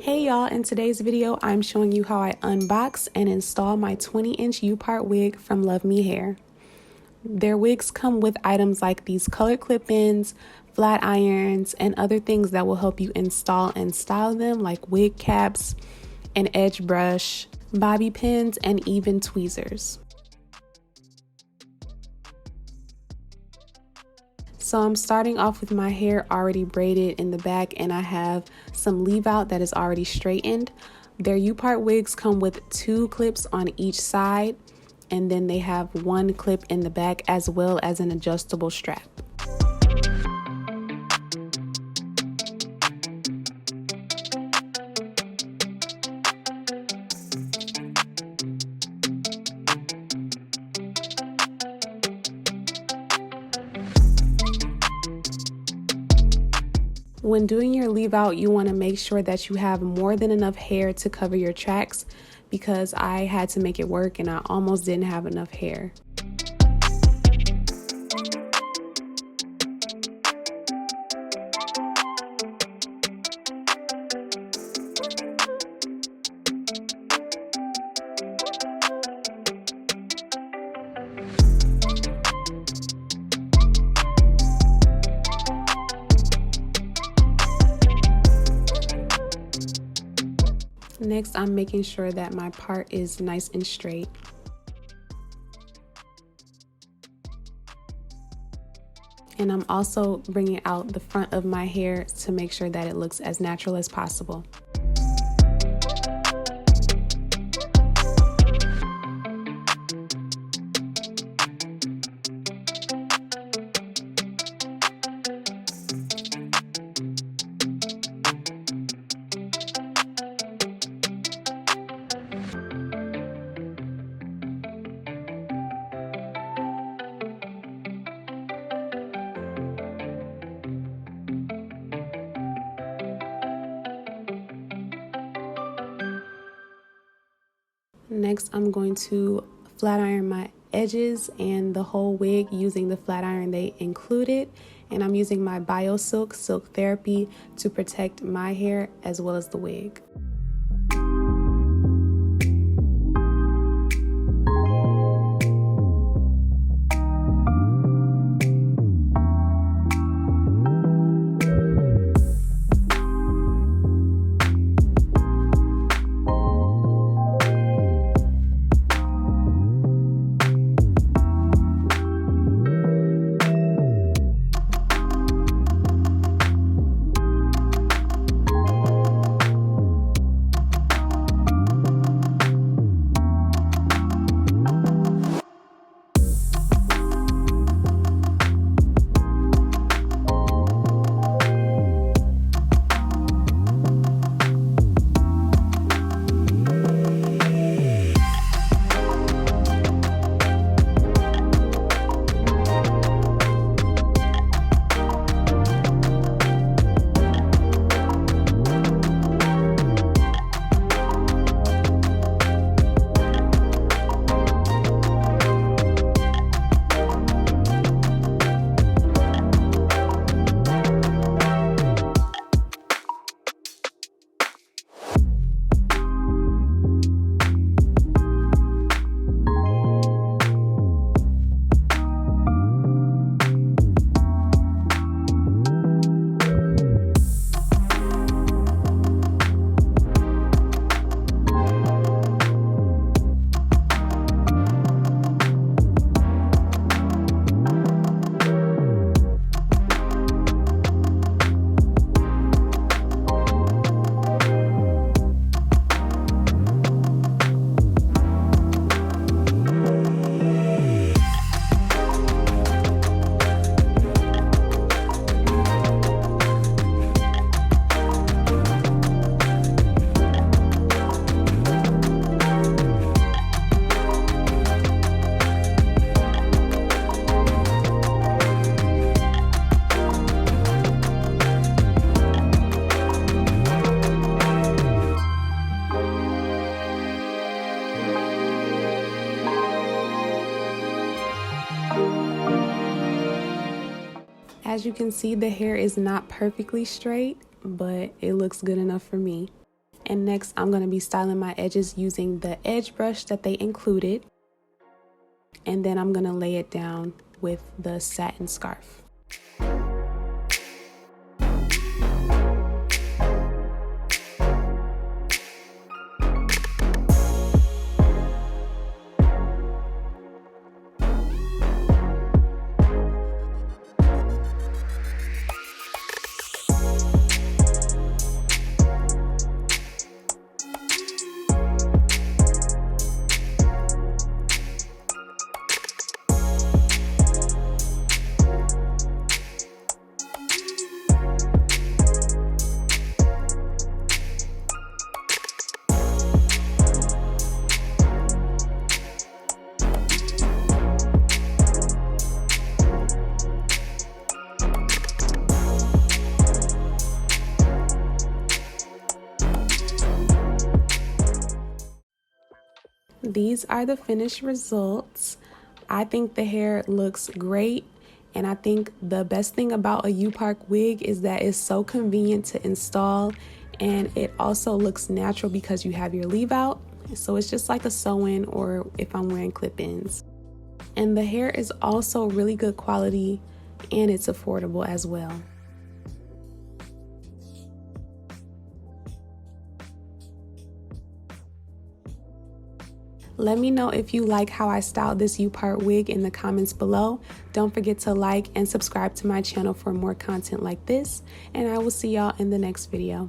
Hey y'all, in today's video, I'm showing you how I unbox and install my 20-inch U-part wig from Luvme Hair. Their wigs come with items like these colored clip-ins, flat irons, and other things that will help you install and style them, like wig caps, an edge brush, bobby pins, and even tweezers. So I'm starting off with my hair already braided in the back, and I have some leave out that is already straightened. Their U-part wigs come with 2 clips on each side, and then they have 1 clip in the back as well as an adjustable strap. When doing your leave out, you want to make sure that you have more than enough hair to cover your tracks, because I had to make it work and I almost didn't have enough hair. Next, I'm making sure that my part is nice and straight. And I'm also bringing out the front of my hair to make sure that it looks as natural as possible. Next, I'm going to flat iron my edges and the whole wig using the flat iron they included. And I'm using my BioSilk Silk Therapy to protect my hair as well as the wig. As you can see, the hair is not perfectly straight, but it looks good enough for me. And next, I'm going to be styling my edges using the edge brush that they included. And then I'm going to lay it down with the satin scarf. These are the finished results. I think the hair looks great, and I think the best thing about a U-Park wig is that it's so convenient to install, and it also looks natural because you have your leave out, so it's just like a sew-in or if I'm wearing clip-ins. And the hair is also really good quality, and it's affordable as well. Let me know if you like how I styled this U-part wig in the comments below. Don't forget to like and subscribe to my channel for more content like this, and I will see y'all in the next video.